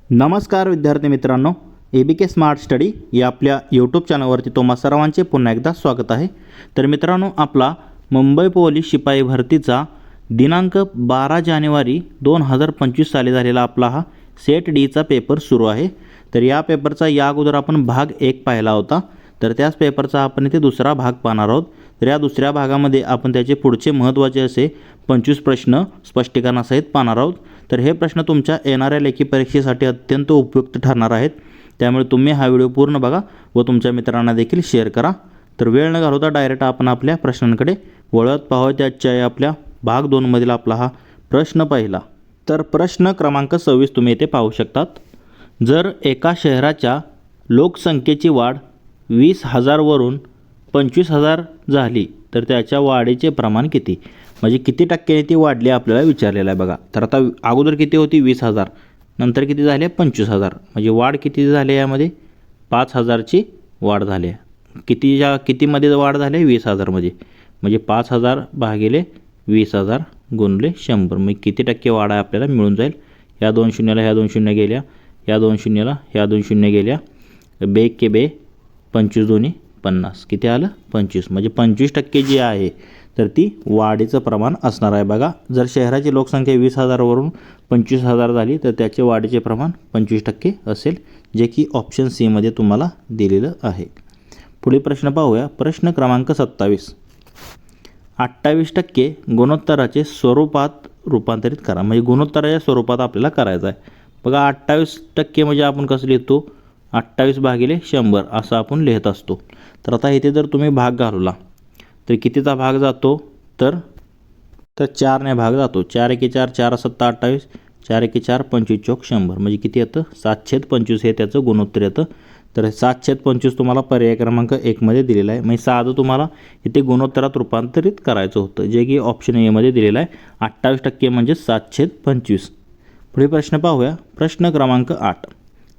नमस्कार विद्यार्थी मित्रांनो, ABK स्मार्ट स्टडी या आपल्या यूट्यूब चॅनलवरती तुम्हा सर्वांचे पुन्हा एकदा स्वागत आहे. तर मित्रांनो, आपला मुंबई पोलीस शिपाई भरतीचा दिनांक 12 जानेवारी 2025 साली झालेला आपला हा सेट डीचा पेपर सुरू आहे. तर या पेपरचा या अगोदर आपण भाग 1 पाहिला होता. तर त्याच पेपरचा आपण इथे दुसरा भाग पाहणार आहोत. तर या दुसऱ्या भागामध्ये आपण त्याचे पुढचे महत्त्वाचे असे 25 प्रश्न स्पष्टीकरणासहित पाहणार आहोत. तर हे प्रश्न तुमच्या येणाऱ्या लेखी परीक्षेसाठी अत्यंत उपयुक्त ठरणार आहेत. त्यामुळे तुम्ही हा व्हिडिओ पूर्ण बघा व तुमच्या मित्रांना देखील शेअर करा. तर वेळ न घालवता डायरेक्ट आपण आपल्या प्रश्नांकडे वळत पाहूया. त्याच्या आपल्या भाग 2 मधील आपला हा प्रश्न पहिला. तर प्रश्न क्रमांक 26 तुम्ही येथे पाहू शकतात. जर एका शहराच्या लोकसंख्येची वाढ 20,000 वरून 25,000 झाली तर त्याच्या वाढीचे प्रमाण किती? म्हणजे किती टक्क्याने ती वाढली आपल्याला विचारलेलं आहे बघा. तर आता अगोदर किती होती? 20,000, नंतर किती झाले? 25,000. म्हणजे वाढ किती झाली यामध्ये? 5,000ची वाढ झाली आहे. कितीमध्ये वाढ झाली? 20,000मध्ये. म्हणजे 5,000 भागिले 20,000 गुणले 100. मग किती टक्के वाढ आहे आपल्याला मिळून जाईल. या 2 शून्याला ह्या 2 शून्य गेल्या, या 2 शून्याला ह्या 2 शून्य गेल्या, बे के बे 25 दोन्ही 50. किती आलं? 25. म्हणजे 25% जी आहे तर ती वाढीचं प्रमाण असणार आहे बघा. जर शहराची लोकसंख्या 20,000 वरून 25,000 झाली तर त्याचे वाढीचे प्रमाण 25% असेल, जे की ऑप्शन सी मध्ये तुम्हाला दिलेलं आहे. पुढील प्रश्न पाहूया. प्रश्न क्रमांक 27. 28% गुणोत्तराचे स्वरूपात रूपांतरित करा. म्हणजे गुणोत्तराच्या स्वरूपात आपल्याला करायचं आहे बघा. 28% म्हणजे आपण कसं लिहितो? 28 भागिले 100 असं आपण लिहित असतो. तर आता इथे जर तुम्ही भाग घालवला तर कितीचा भाग जातो? तर 4ने भाग जातो. 4 एके 4, 4 सत्ता 28, 4 एके 4, 25 चौक 100. म्हणजे किती येतं? 7/25 हे त्याचं गुणोत्तर येतं. तर 7/25 तुम्हाला पर्याय क्रमांक 1 मध्ये दिलेला आहे. म्हणजे साधं तुम्हाला इथे गुणोत्तरात रूपांतरित करायचं होतं, जे की ऑप्शन ए मध्ये दिलेलं आहे. 28% म्हणजे 7/25. पुढे प्रश्न पाहूया. प्रश्न क्रमांक 8.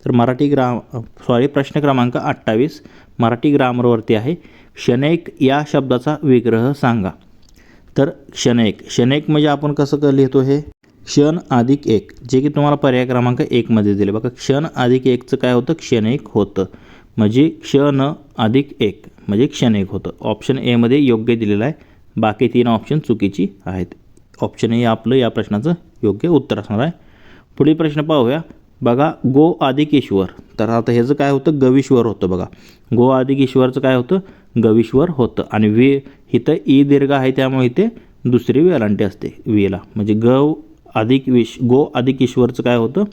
तर प्रश्न क्रमांक 28 मराठी ग्रामरवरती आहे. क्षणैक या शब्दाचा विग्रह सांगा. तर क्षणैक म्हणजे आपण कसं लिहितो? हे क्षण अधिक 1, जे की तुम्हाला पर्याय क्रमांक 1 मध्ये दिले बघा. क्षण अधिक 1चं काय होतं? क्षणैक होतं. म्हणजे क्षण अधिक 1 म्हणजे क्षणैक होतं. ऑप्शन ए मध्ये योग्य दिलेलं आहे. बाकी 3 ऑप्शन चुकीची आहेत. ऑप्शन ए आपलं या प्रश्नाचं योग्य उत्तर असणार आहे. पुढील प्रश्न पाहूया बघा. गो अधिक ईश्वर. तर आता ह्याचं काय होतं? गविश्वर होतं बघा. गो अधिक ईश्वरचं काय होतं? गविश्वर होतं. आणि वे इथं ई दीर्घ आहे, त्यामुळे इथे दुसरी वेलांटी असते वेला. म्हणजे गो अधिक ईश्वरचं काय होतं?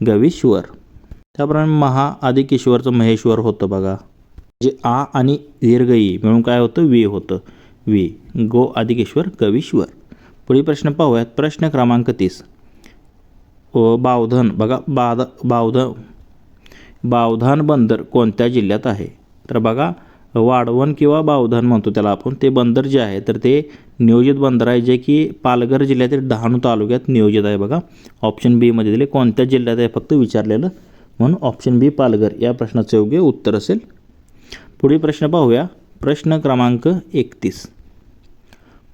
गविश्वर. त्याप्रमाणे महा अधिक ईश्वरचं महेश्वर होतं बघा. म्हणजे आ आणि दीर्घ ई मिळून काय होतं? वे होतं. वे. गो अधिक ईश्वर गविश्वर. पुढील प्रश्न पाहूयात. प्रश्न क्रमांक 30. बावधन बघा. बावधान बंदर कोणत्या जिल्ह्यात आहे? तर बघा, वाढवण किंवा बावधन म्हणतो त्याला आपण. ते बंदर जे आहे तर ते नियोजित बंदर आहे, जे की पालघर जिल्ह्यातील डहाणू तालुक्यात नियोजित आहे बघा. ऑप्शन बी मध्ये दिले. कोणत्या जिल्ह्यात आहे फक्त विचारलेलं, म्हणून ऑप्शन बी पालघर या प्रश्नाचं योग्य उत्तर असेल. पुढील प्रश्न पाहूया. प्रश्न क्रमांक 31.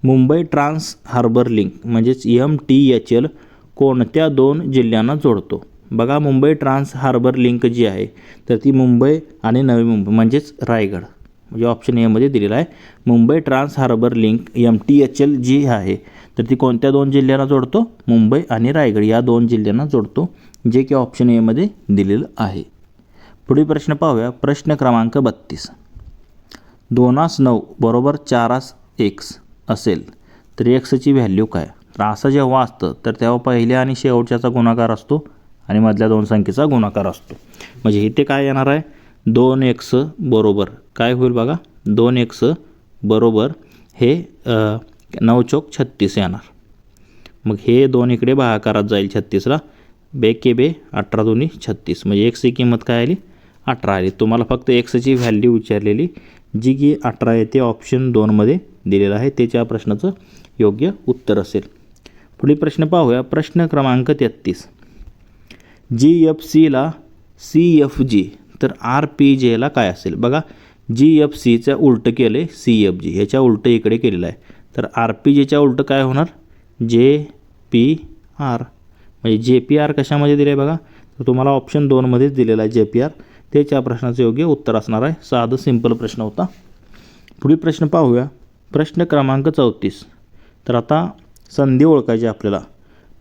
मुंबई ट्रान्स हार्बर लिंक म्हणजेच MTHL कोणत्या 2 जिल्ह्यांना जोडतो? बघा, मुंबई ट्रान्स हार्बर लिंक जी आहे तर ती मुंबई आणि नवी मुंबई म्हणजेच रायगड, म्हणजे ऑप्शन ए मध्ये दिलेला आहे. Mumbai trans harbour link MTHL जी आहे तर ती कोणत्या 2 जिल्ह्यांना जोडतो? मुंबई आणि रायगड या 2 जिल्ह्यांना जोडतो, जे की ऑप्शन ए मध्ये दिलेलं आहे. पुढील प्रश्न पाहूया. प्रश्न क्रमांक 32. 2x9 बरोबर 4x असेल तर एक्सची व्हॅल्यू काय? तर असं जेव्हा असतं तर तेव्हा पहिल्या आणि शेवटच्याचा गुणाकार असतो आणि मधल्या 2 संख्येचा गुणाकार असतो. म्हणजे इथे काय येणार आहे? 2x बरोबर काय होईल बघा? 2x बरोबर हे 9 चौक 36 येणार. मग हे 2 इकडे भागाकारात जाईल 36ला. बे के बे 18 दोन्ही 36. म्हणजे एक्सची किंमत काय आली? 18 आली. तुम्हाला फक्त एक्सची व्हॅल्यू विचारलेली, जी की 18 येते. ऑप्शन 2 मध्ये दिलेलं आहे. त्याच्या प्रश्नाचं योग्य उत्तर असेल. पुढील प्रश्न पाहूया. प्रश्न क्रमांक 33. GFCला CFG तर RPJला काय असेल? बघा, GFCचं उलटं केलं आहे CFG, ह्याच्या उलटं इकडे केलेलं आहे. तर RPJच्या उलटं काय होणार? JPR. म्हणजे JPR कशामध्ये दिलं आहे बघा? तर तुम्हाला ऑप्शन 2मध्येच दिलेला आहे JPR. तेच या प्रश्नाचं योग्य उत्तर असणार आहे. साधं सिंपल प्रश्न होता. पुढील प्रश्न पाहूया. प्रश्न क्रमांक 34. तर आता संधी ओळखायची आपल्याला.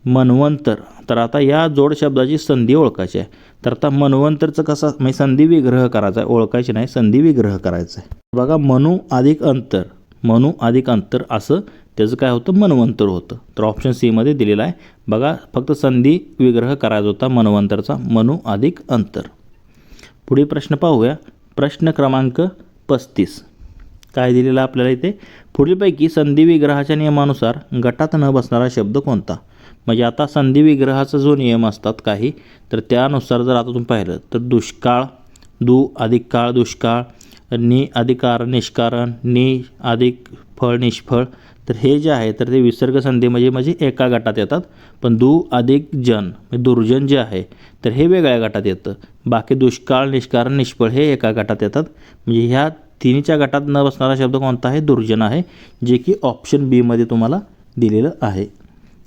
मन्वंतर. तर आता या जोड शब्दाची संधी ओळखायची आहे. तर आता मन्वंतरचं कसं म्हणजे संधी विग्रह करायचा आहे, ओळखायची नाही, संधी विग्रह करायचा आहे. बघा मनु अधिक अंतर, मनु अधिक अंतर असं त्याचं काय होतं, मन्वंतर होतं. तर ऑप्शन सीमध्ये दिलेलं आहे. बघा फक्त संधी विग्रह करायचा होता मन्वंतरचा, मनु अधिक अंतर. पुढील प्रश्न पाहूया. प्रश्न क्रमांक 35. काय दिलेलं आहे आपल्याला इथे. पुढीलपैकी संधी विग्रहाच्या नियमानुसार गटात न बसणारा शब्द कोणता. म्हणजे आता संधी विग्रहाचा जो नियम असतात काही, तर त्यानुसार जर आता तुम्ही पाहिलं तर दुष्काळ, दु अधिक काळ दुष्काळ, नि अधिक कारण निष्कारण, नि अधिक फळ निष्फळ. तर हे जे आहे तर ते विसर्ग संधी म्हणजे एका गटात येतात. पण दु अधिक जन म्हणजे दुर्जन जे आहे तर हे वेगळ्या गटात येतं. बाकी दुष्काळ निष्कारण निष्फळ हे एका गटात येतात. म्हणजे ह्या तिन्हीच्या गटात न बसणारा शब्द कोणता आहे, दुर्जन आहे, जे की ऑप्शन बीमध्ये तुम्हाला दिलेलं आहे.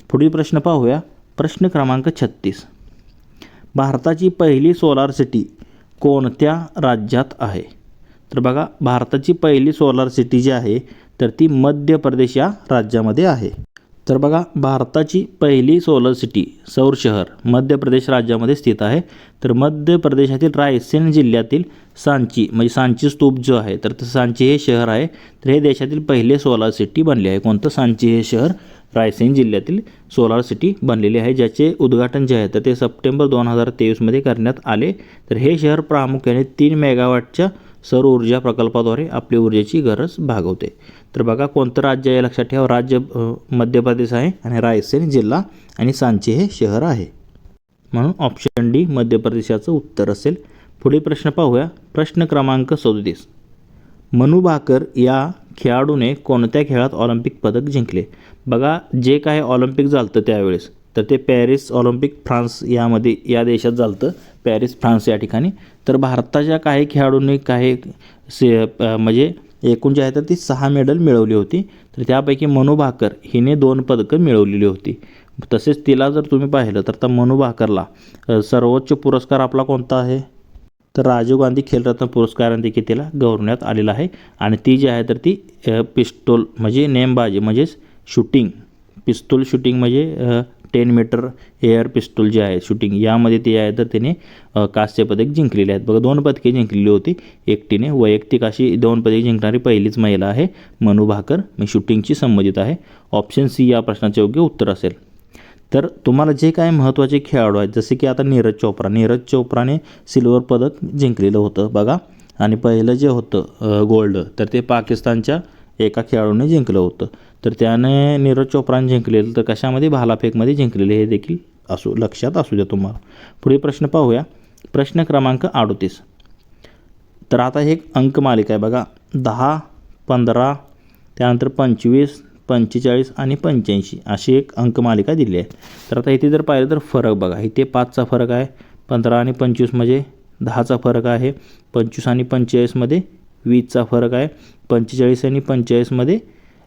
पुढील प्रश्न पाहूया. प्रश्न क्रमांक 36. भारताची पहिली सोलार सिटी कोणत्या राज्यात आहे. तर बघा भारताची पहिली सोलार सिटी जी आहे तर ती मध्य प्रदेश या राज्यामध्ये आहे. तर बघा भारताची पहिली सोलर सिटी सौर शहर मध्य प्रदेश राज्यामध्ये स्थित आहे. तर मध्य प्रदेशातील रायसेन जिल्ह्यातील सांची म्हणजे सांची स्तूप जो आहे तर सांची हे शहर आहे. तर हे देशातील पहिले सोलार सिटी बनले आहे. कोणतं, सांची हे शहर रायसेन जिल्ह्यातील सोलार सिटी बनलेले आहे, ज्याचे उद्घाटन जे आहे तर ते सप्टेंबर 2023मध्ये करण्यात आले. तर हे शहर प्रामुख्याने 3 मेगावॅटच्या सौर ऊर्जा प्रकल्पाद्वारे आपली ऊर्जेची गरज भागवते. तर बघा कोणतं राज्य आहे लक्षात ठेवा. राज्य मध्य प्रदेश आहे आणि रायसेन जिल्हा आणि सांची हे शहर आहे. म्हणून ऑप्शन डी मध्य प्रदेशाचं उत्तर असेल. पुढील प्रश्न पाहूया. प्रश्न क्रमांक 37. मनू भाकर या खेळाडूने कोणत्या खेळात ऑलिम्पिक पदक जिंकले. बघा जे काय ऑलिम्पिक झालं त्यावेळेस तर ते पॅरिस ऑलिम्पिक फ्रान्स यामध्ये या देशात झालं, पॅरिस फ्रान्स या ठिकाणी. तर भारताच्या काही खेळाडूंनी काही म्हणजे एकूण जे आहे तर ती 6 मेडल मिळवली होती. तर त्यापैकी मनू भाकर हिने 2 पदकं मिळवलेली होती. तसेच तिला जर तुम्ही पाहिलं तर त्या मनू भाकरला सर्वोच्च पुरस्कार आपला कोणता आहे, तर राजीव गांधी खेलरत्न पुरस्काराने देखील तिला गौरवण्यात आलेला आहे. आणि ती जी आहे तर ती पिस्तूल म्हणजे नेमबाजी म्हणजेच शूटिंग, पिस्तूल शूटिंग म्हणजे 10 मीटर एअर पिस्तूल जे आहे शूटिंग यामध्ये ती आहे तर तिने कांस्य पदक जिंकलेले आहेत. बघा 2 पदके जिंकलेली होती एकटीने. वैयक्तिक अशी 2 पदके जिंकणारी पहिलीच महिला आहे मनू भाकर. मी शूटिंगशी संबंधित आहे. ऑप्शन सी या प्रश्नाचे योग्य उत्तर असेल. तर तुम्हाला जे काय महत्त्वाचे खेळाडू आहेत जसे की आता नीरज चोप्राने सिल्वर पदक जिंकलेलं होतं बघा. आणि पहिलं जे होतं गोल्ड तर ते पाकिस्तानच्या एका खेळाडूने जिंकलं होतं. तर त्याने नीरज चोप्राने जिंकलेलं तर कशामध्ये, भालाफेकमध्ये जिंकलेले, हे देखील लक्षात असू द्या तुम्हाला. पुढील प्रश्न पाहूया. प्रश्न क्रमांक 38. तर आता हे एक अंकमालिका आहे बघा. 10, 15, त्यानंतर 25, 45 आणि 85 अशी एक अंकमालिका दिली आहे. तर आता इथे जर पाहिलं तर फरक बघा. इथे 5चा फरक आहे, 15 आणि 25मध्ये 10चा फरक आहे, 25 आणि 45मध्ये 20चा फरक आहे, 45 आणि 45मध्ये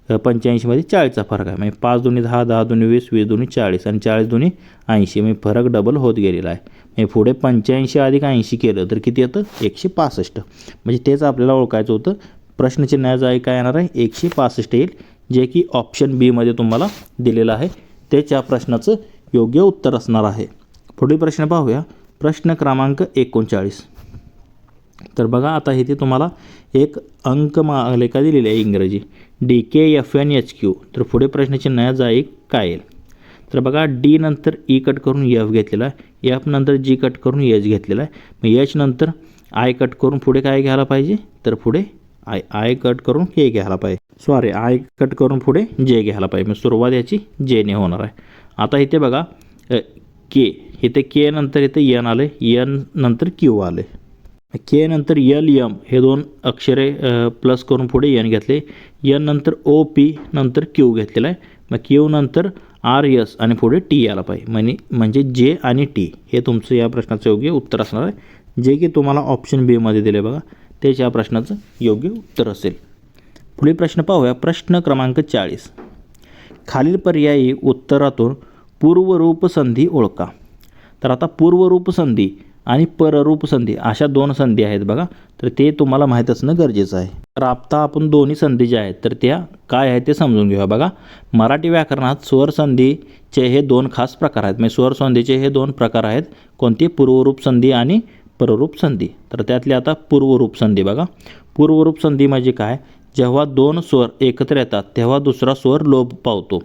85मध्ये 40चा फरक आहे. म्हणजे 5 दुनी 10, 10 दुनी 20, 20 दुनी 40 आणि 40 दुनी 80. म्हणजे फरक डबल होत गेलेला आहे. म्हणजे पुढे 85 अधिक 80 केलं तर किती येतं, 165. म्हणजे तेच आपल्याला ओळखायचं होतं. प्रश्नचिन्हाचा काय येणार आहे, 165 येईल, जे की ऑप्शन बीमध्ये तुम्हाला दिलेलं आहे. तेच या प्रश्नाचं योग्य उत्तर असणार आहे. पुढील प्रश्न पाहूया. प्रश्न क्रमांक 39. तर बघा आता इथे तुम्हाला एक अंकमालिका दिलेली आहे इंग्रजी DKFNHQ. तर पुढे प्रश्नचिन्ह जाई काय येईल. तर बघा डी नंतर ई कट करून एफ घेतलेला आहे, एफ नंतर जी कट करून एच घेतलेला आहे. मग एच नंतर आय कट करून पुढे काय घ्यायला पाहिजे, तर पुढे आय कट करून के घ्यायला पाहिजे, आय कट करून पुढे जे घ्यायला पाहिजे. मग सुरुवात याची जेने होणार आहे. आता इथे बघा के, इथे के नंतर इथे एन आले, एन नंतर क्यू आले, के नंतर LM हे 2 अक्षरे प्लस करून पुढे एन घेतले, एन नंतर OP नंतर क्यू घेतलेला आहे. मग क्यू नंतर RS आणि पुढे टी यायला पाहिजे. म्हणजे जे आणि टी हे तुमचं या प्रश्नाचं योग्य उत्तर असणार आहे, जे की तुम्हाला ऑप्शन बीमध्ये दिले बघा. तेच या प्रश्नाचं योग्य उत्तर असेल. पुढील प्रश्न पाहूया. प्रश्न क्रमांक 40. खालील पर्यायी उत्तरातून पूर्वरूप संधी ओळखा. तर आता पूर्वरूप संधी आणि पररूप संधी अशा 2 संधी आहेत बघा, तर ते तुम्हाला माहीत असणं गरजेचं आहे. तर आता आपण दोन्ही संधी ज्या आहेत तर त्या काय आहेत ते समजून घेऊया. बघा, मराठी व्याकरणात स्वर संधीचे हे 2 खास प्रकार आहेत. म्हणजे स्वर संधीचे हे 2 प्रकार आहेत. कोणते? पूर्वरूप संधी आणि पररूप संधी. तर त्यातले आता पूर्वरूप संधी बघा. पूर्वरूप संधी म्हणजे काय? जेव्हा 2 स्वर एकत्र येतात तेव्हा दुसरा स्वर लोप पावतो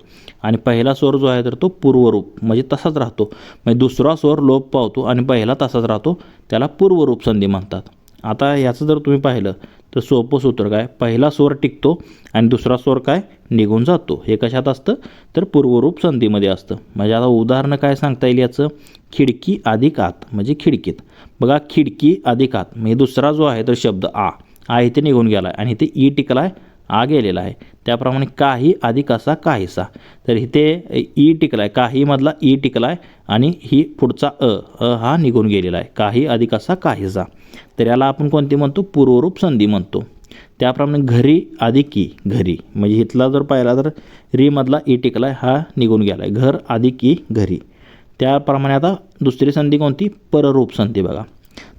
आणि पहिला स्वर जो आहे तर तो पूर्वरूप म्हणजे तसाच राहतो. म्हणजे दुसरा स्वर लोप पावतो आणि पहिला तसाच राहतो, त्याला पूर्वरूप संधी म्हणतात. आता याचं जर तुम्ही पाहिलं तर सोपं सूत्र काय? पहिला स्वर टिकतो आणि दुसरा स्वर काय? निघून जातो. हे कशात असतं? तर पूर्वरूप संधीमध्ये असतं. म्हणजे आता उदाहरणं काय सांगता येईल याचं? खिडकी अधिक आत म्हणजे खिडकीत. बघा, खिडकी अधिक आत म्हणजे दुसरा जो आहे तर शब्द आ इथे निघून गेला आहे आणि इथे ई टिकला आहे, आ गेलेला आहे. त्याप्रमाणे काही अधिक असा काहीसा, तर इथे ई टिकला आहे, काहीमधला ई टिकला आहे आणि ही पुढचा हा निघून गेलेला आहे. काही अधिक असा काहीसा, तर याला आपण कोणती म्हणतो? पूर्वरूप संधी म्हणतो. त्याप्रमाणे घरी अधिक की घरी म्हणजे इथला जर पाहिला तर रीमधला ई टिकला आहे, हा निघून गेला आहे. घर अधिक की घरी. त्याप्रमाणे आता दुसरी संधी कोणती? पररूप संधी बघा.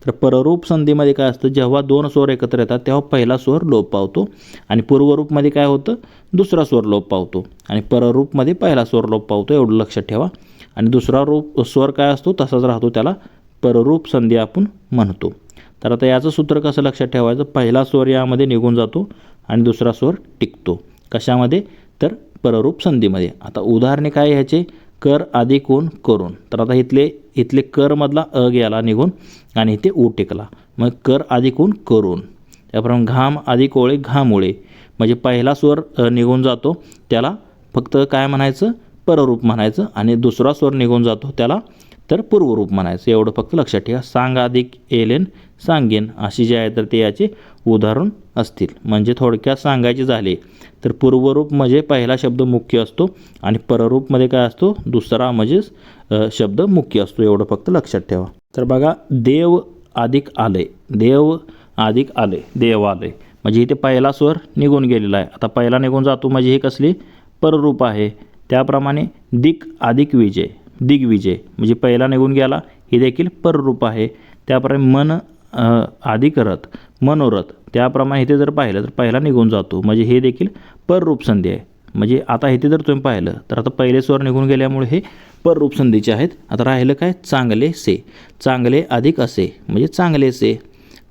तर पररूप संधीमध्ये काय असतं? जेव्हा 2 स्वर एकत्र येतात तेव्हा पहिला स्वर लोप पावतो आणि पूर्वरूपमध्ये काय होतं? दुसरा स्वर लोप पावतो आणि पररूपमध्ये पहिला स्वर लोप पावतो, एवढं लक्षात ठेवा. आणि दुसरा स्वर काय असतो? तसाच राहतो, त्याला पररूप संधी आपण म्हणतो. तर आता याचं सूत्र कसं लक्षात ठेवायचं? पहिला स्वर यामध्ये निघून जातो आणि दुसरा स्वर टिकतो. कशामध्ये? तर पररूप संधीमध्ये. आता उदाहरणे काय ह्याचे? कर अधिक ऊन करून. तर आता इथले करमधला गेला निघून आणि इथे ऊ टिकला, मग कर अधिक ऊन करून. त्याप्रमाणे घाम अधिक ओळे घामोळे म्हणजे पहिला स्वर निघून जातो, त्याला फक्त काय म्हणायचं? पररूप म्हणायचं आणि दुसरा स्वर निघून जातो त्याला तर पूर्वरूप म्हणायचं. एवढं फक्त लक्षात ठेवा. सांग अधिक येलेन सांगेन अशी जे आहे तर ते याचे उदाहरण असतील. म्हणजे थोडक्यात सांगायचे झाले तर पूर्वरूप म्हणजे पहिला शब्द मुख्य असतो आणि पररूपमध्ये काय असतो? दुसरा म्हणजेच शब्द मुख्य असतो. एवढं फक्त लक्षात ठेवा. तर बघा, देव अधिक आले, देव अधिक आले, देव आले म्हणजे इथे पहिला स्वर निघून गेलेला आहे. आता पहिला निघून जातो म्हणजे ही कसली? पररूप आहे. त्याप्रमाणे दिक अधिक विजय, दिग्विजय म्हणजे पहिला निघून गेला, ही देखील पररूप आहे. त्याप्रमाणे मन अधिक रथ, मनोरथ. त्याप्रमाणे इथे जर पाहिलं तर पहिला निघून जातो म्हणजे हे देखील पररूप संधी आहे. म्हणजे आता इथे जर तुम्ही पाहिलं तर आता पहिले स्वर निघून गेल्यामुळे हे पररूप संधीचे आहेत. आता राहिलं काय? चांगले से, चांगले अधिक असे म्हणजे चांगलेसे.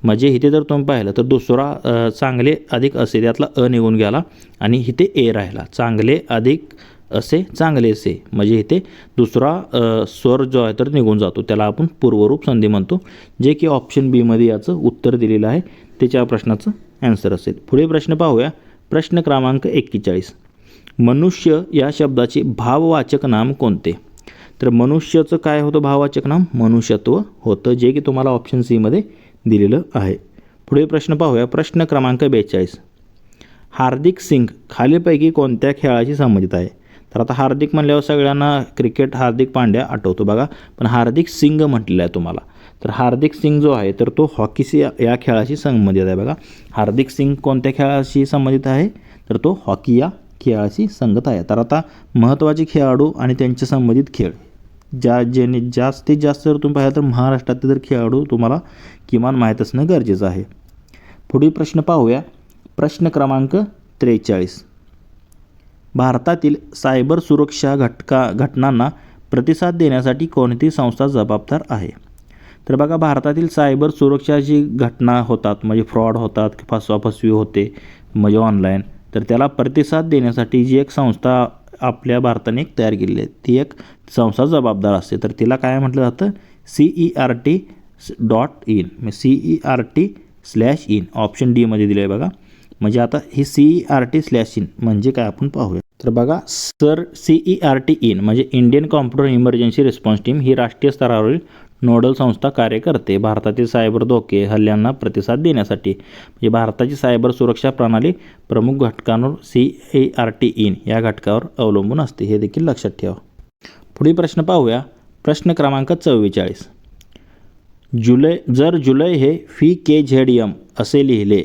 म्हणजे इथे जर तुम्ही पाहिलं तर दुसरा चांगले अधिक असे त्यातला निघून गेला आणि इथे ए राहिला. चांगले अधिक असे चांगलेसे म्हणजे इथे दुसरा स्वर जो आहे तर निघून जातो, त्याला आपण पूर्वरूप संधी म्हणतो. जे की ऑप्शन बीमध्ये याचं उत्तर दिलेलं आहे, त्याच्या प्रश्नाचं ॲन्सर असेल. पुढे प्रश्न पाहूया. प्रश्न क्रमांक 41. मनुष्य या शब्दाचे भाववाचक नाम कोणते? तर मनुष्याचं काय होतं भाववाचक नाम? मनुष्यत्व होतं, जे की तुम्हाला ऑप्शन सीमध्ये दिलेलं आहे. पुढे प्रश्न पाहूया. प्रश्न क्रमांक 42. हार्दिक सिंग खालीलपैकी कोणत्या खेळाशी संबंधित आहे? तर आता हार्दिक म्हणल्यावर सगळ्यांना क्रिकेट हार्दिक पांड्या आठवतो बघा, पण हार्दिक सिंग म्हटलेलं आहे तुम्हाला. तर हार्दिक सिंग जो आहे तर तो हॉकीशी या खेळाशी संबंधित आहे बघा. हार्दिक सिंग कोणत्या खेळाशी संबंधित आहे? तर तो हॉकी या खेळाशी संगत आहे. तर आता महत्त्वाचे खेळाडू आणि त्यांचे संबंधित खेळ ज्याने जास्तीत जास्त जर तुम्ही पाहिलं तर महाराष्ट्रातील जर खेळाडू तुम्हाला किमान माहीत असणं गरजेचं आहे. पुढील प्रश्न पाहूया. प्रश्न क्रमांक 43. भारतातील सायबर सुरक्षा घटनांना प्रतिसाद देण्यासाठी कोणती संस्था जबाबदार आहे? तर बघा, भारतातील सायबर सुरक्षाची घटना होतात म्हणजे फ्रॉड होतात, फसवाफसवी होते म्हणजे ऑनलाईन, तर त्याला प्रतिसाद देण्यासाठी जी एक संस्था आपल्या भारताने एक तयार केलेली आहे, ती एक संस्था जबाबदार असते. तर तिला काय म्हटलं जातं? CERT.in CERT/in ऑप्शन डीमध्ये दिलं आहे बघा. म्हणजे आता ही CERT/in म्हणजे काय आपण पाहूया. तर बघा, CERT/in म्हणजे Indian computer emergency response team ही राष्ट्रीय स्तरावरील नोडल संस्था कार्य करते भारतातील सायबर धोके हल्ल्यांना प्रतिसाद देण्यासाठी. म्हणजे भारताची सायबर सुरक्षा प्रणाली प्रमुख घटकांवर CERT/in या घटकावर अवलंबून असते, हे देखील लक्षात ठेवा. पुढील प्रश्न पाहूया. प्रश्न क्रमांक 44. जर जुलै हे FKZM असे लिहिले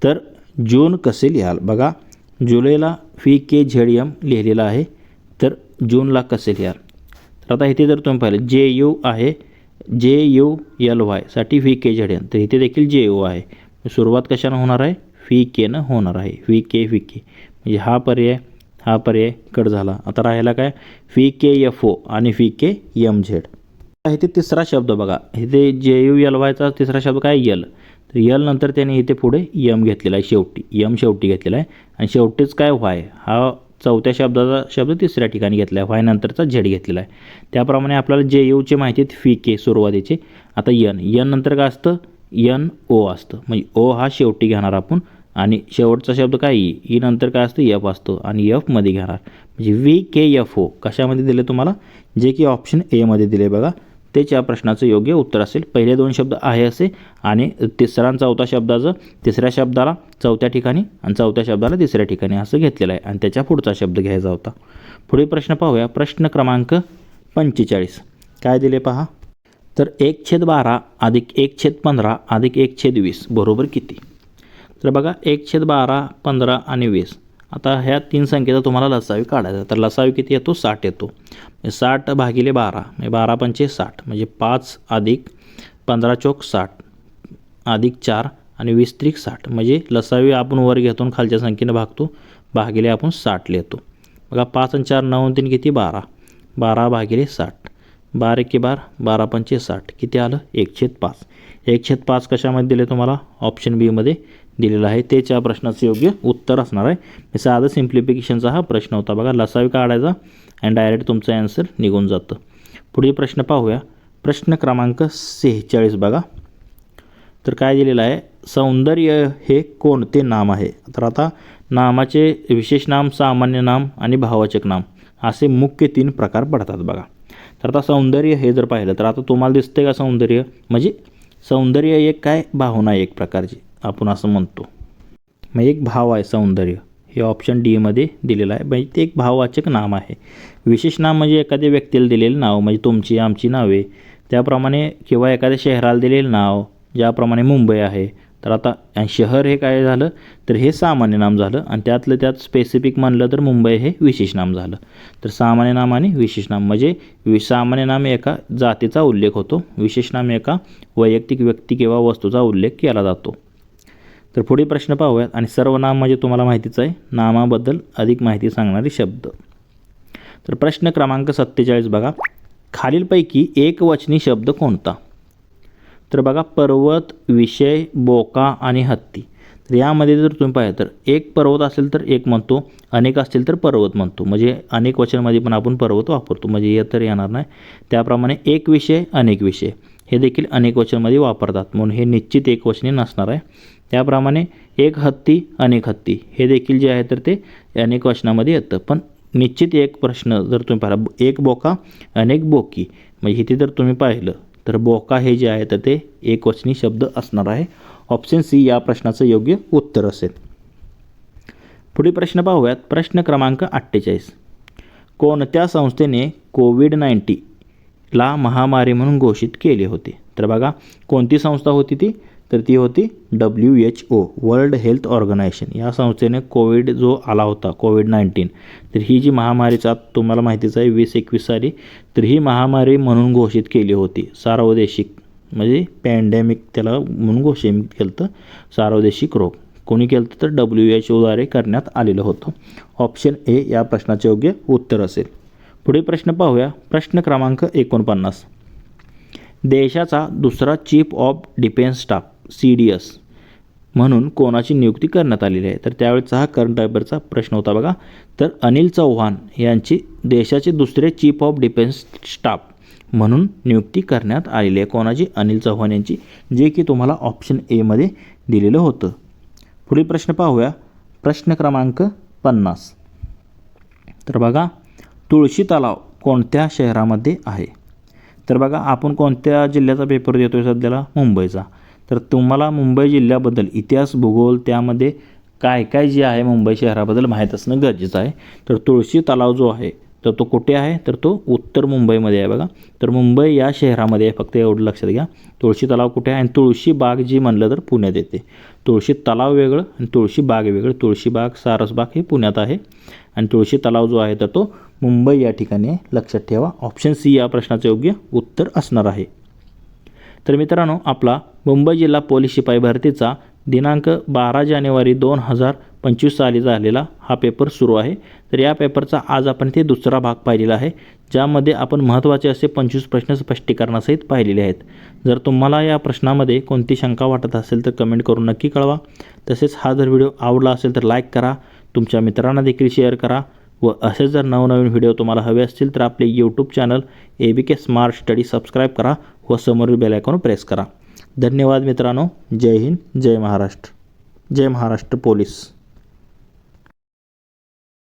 तर जून कसे लिहाल? बघा, जुलैला FKZM लिहिलेलं आहे तर जूनला कसे लिहाल? तर आता इथे जर तुम्ही पाहिलं JU आहे, JULY साठी VKZN, तर इथे देखील JU आहे. सुरुवात कशानं होणार आहे? VKनं होणार आहे. VK म्हणजे हा पर्याय कट झाला. आता राहिला काय? VKFO आणि VKMZ. इथे तिसरा शब्द बघा, इथे JULYचा तिसरा शब्द काय? यल. तर यल नंतर त्याने इथे पुढे यम घेतलेला आहे, शेवटी घेतलेला आहे आणि शेवटीच काय? वाय. हा चौथ्या शब्दाचा शब्द तिसऱ्या ठिकाणी घेतला आहे, वाय नंतरचा झेड घेतलेला आहे. त्याप्रमाणे आपल्याला JUची माहिती आहे VK सुरुवातीची. आता यन नंतर काय असतं? NO असतं, म्हणजे ओ हा शेवटी घेणार आपण आणि शेवटचा शब्द काय? ई नंतर काय असतं? F असतो आणि F मध्ये घेणार, म्हणजे VKFO. कशामध्ये दिले तुम्हाला? जे की ऑप्शन एमध्ये दिले बघा, तेच या प्रश्नाचं योग्य उत्तर असेल. पहिले दोन शब्द आहे असे आणि तिसरा आणि चौथा शब्दाचं तिसऱ्या शब्दाला चौथ्या ठिकाणी आणि चौथ्या शब्दाला तिसऱ्या ठिकाणी असं घेतलेलं आहे आणि त्याच्या पुढचा शब्द घ्यायचा होता. पुढील प्रश्न पाहूया. प्रश्न क्रमांक 45 काय दिले पहा. तर 1/12 अधिक 1/15 अधिक 1/20 बरोबर किती? तर बघा 1/12, 15 आणि 20. आता ह्या तीन संख्येचा तुम्हाला लसावी काढायचा. तर लसावी किती येतो? 60 येतो. 60 भागिले 12 म्हणजे 12 पंचे 60, म्हणजे 5 अधिक 15 चौक 60 अधिक 4 आणि 20 त्रिक 60, म्हणजे लसावी आपण वर घेतो खालच्या संख्येने भागतो, भागिले आपण 60 लिहितो. बघा 5 आणि 4 9 3 किती? 12. 12 भागिले 60, 12 एके 12, 12 पंचे 60, किती आलं? 1/5. 1/5 कशामध्ये दिले तुम्हाला? ऑप्शन बी मध्ये दिलेला आहे. तेच या प्रश्नाचं योग्य उत्तर असणार आहे. साधं सिम्प्लिफिकेशनचा हा प्रश्न होता बघा. लसावी काढायचा आणि डायरेक्ट तुमचं ॲन्सर निघून जातं. पुढील प्रश्न पाहूया. प्रश्न क्रमांक 46 बघा. तर काय दिलेलं आहे? सौंदर्य हे कोणते नाम आहे? तर आता नामाचे विशेष नाम, सामान्य नाम आणि भाववाचक नाम असे मुख्य 3 प्रकार पडतात बघा. तर आता सौंदर्य हे जर पाहिलं तर आता तुम्हाला दिसतंय का सौंदर्य? म्हणजे सौंदर्य एक काय? भावना एक प्रकारची आपण असं म्हणतो. मग एक भाव आहे सौंदर्य, हे ऑप्शन डी मध्ये दिलेलं आहे. म्हणजे ते एक भाववाचक नाम आहे. विशेष नाम म्हणजे एखाद्या व्यक्तीला दिलेलं नाव, म्हणजे तुमची आमची नावे त्याप्रमाणे, किंवा एखाद्या शहराला दिलेलं नाव, ज्याप्रमाणे मुंबई आहे. तर आता शहर हे काय झालं? तर हे सामान्य नाम झालं आणि त्यातलं त्यात स्पेसिफिक म्हणलं तर मुंबई हे विशेष नाम झालं. तर सामान्य नाम आणि विशेष नाम म्हणजे सामान्य नाम एका जातीचा उल्लेख होतो, विशेष नाम एका वैयक्तिक व्यक्ती किंवा वस्तूचा उल्लेख केला जातो. तर पुढील प्रश्न पाहूयात. आणि सर्वनाम म्हणजे तुम्हाला माहितीच आहे, नामाबद्दल अधिक माहिती सांगणारे शब्द. तर प्रश्न क्रमांक 47 बघा. खालीलपैकी एकवचनी शब्द कोणता? तर बघा पर्वत, विषय, बोका आणि हत्ती. तर यामध्ये जर तुम्ही पाहिलं तर एक पर्वत असेल तर एक म्हणतो, अनेक असतील तर पर्वत म्हणतो. म्हणजे अनेक वचनमध्ये पण आपण पर्वत वापरतो, म्हणजे हे तर येणार नाही. त्याप्रमाणे एक विषय, अनेक विषय हे देखील अनेक वचनमध्ये वापरतात, म्हणून हे निश्चित एकवचनी नसणार आहे. त्याप्रमाणे एक हत्ती, अनेक हत्ती हे देखील जे आहे तर ते अनेक वचनामध्ये येतं. पण निश्चित एक प्रश्न जर तुम्ही पाहिला, एक बोका, अनेक बोकी, म्हणजे इथे जर तुम्ही पाहिलं तर बोका हे जे आहे तर ते एकवचनी शब्द असणार आहे. ऑप्शन सी या प्रश्नाचं योग्य उत्तर असेल. पुढील प्रश्न पाहूयात. प्रश्न क्रमांक 48. कोणत्या संस्थेने कोविड-19ला महामारी म्हणून घोषित केले होते? तर बघा कोणती संस्था होती ती? तर ती होती WHO, वर्ल्ड हेल्थ ऑर्गनायझेशन. या संस्थेने कोविड जो आला होता, कोविड-19, तर ही जी महामारीचा तुम्हाला माहितीच आहे 2021 साली, तर ही महामारी म्हणून घोषित केली होती. सार्वदेशिक म्हणजे पॅन्डेमिक त्याला म्हणून घोषित केलं होतं, सार्वदेशिक रोग. कोणी केलं तर WHOद्वारे करण्यात आलेलं होतं. ऑप्शन ए या प्रश्नाचे योग्य उत्तर असेल. पुढील प्रश्न पाहूया. प्रश्न क्रमांक 49. देशाचा दुसरा chief of defence staff CDS म्हणून कोणाची नियुक्ती करण्यात आलेली आहे? तर त्यावेळेचा हा करंट अफेअरचा प्रश्न होता बघा. तर अनिल चौहान यांची देशाचे दुसरे चीफ ऑफ डिफेन्स स्टाफ म्हणून नियुक्ती करण्यात आलेली आहे. कोणाची? अनिल चौहान यांची, जे की तुम्हाला ऑप्शन ए मध्ये दिलेलं होतं. पुढील प्रश्न पाहूया. प्रश्न क्रमांक 50. तर बघा तुळशी तलाव कोणत्या शहरामध्ये आहे? तर बघा आपण कोणत्या जिल्ह्याचा पेपर देतोय सध्याला? मुंबईचा. तर तुम्हाला मुंबई जिल्ह्याबद्दल इतिहास, भूगोल, त्यामध्ये काय काय जे आहे मुंबई शहराबद्दल माहीत असणं गरजेचं आहे. तर तुळशी तलाव जो आहे तर तो कुठे आहे? तर तो उत्तर मुंबईमध्ये आहे बघा. तर मुंबई या शहरामध्ये आहे, फक्त एवढं लक्षात घ्या. तुळशी तलाव कुठे आहे? आणि तुळशी बाग जी म्हणलं तर पुण्यात येते. तुळशी तलाव वेगळं आणि तुळशी बाग वेगळं. तुळशी बाग, सारसबाग हे पुण्यात आहे आणि तुळशी तलाव जो आहे तर तो मुंबई या ठिकाणी आहे. लक्षात ठेवा, ऑप्शन सी या प्रश्नाचं योग्य उत्तर असणार आहे. तर मित्रांनो, आपला मुंबई जिल्हा पोलीस शिपाई भरतीचा दिनांक 12 जानेवारी 2025 साली झालेला हा पेपर सुरू आहे. तर या पेपरचा आज आपण ते दुसरा भाग पाहिलेला आहे, ज्यामध्ये आपण महत्त्वाचे असे 25 प्रश्न स्पष्टीकरणासहित पाहिलेले आहेत. जर तुम्हाला या प्रश्नामध्ये कोणती शंका वाटत असेल तर कमेंट करून नक्की कळवा. तसेच हा जर व्हिडिओ आवडला असेल तर लाईक करा, तुमच्या मित्रांना देखील शेअर करा व असे जर नवनवीन व्हिडिओ तुम्हाला हवे असतील तर आपले YouTube channel ABK smart study subscribe करा व समोरील बेल आयकॉन प्रेस करा. धन्यवाद मित्रांनो. जय हिंद, जय महाराष्ट्र. जय महाराष्ट्र पोलीस.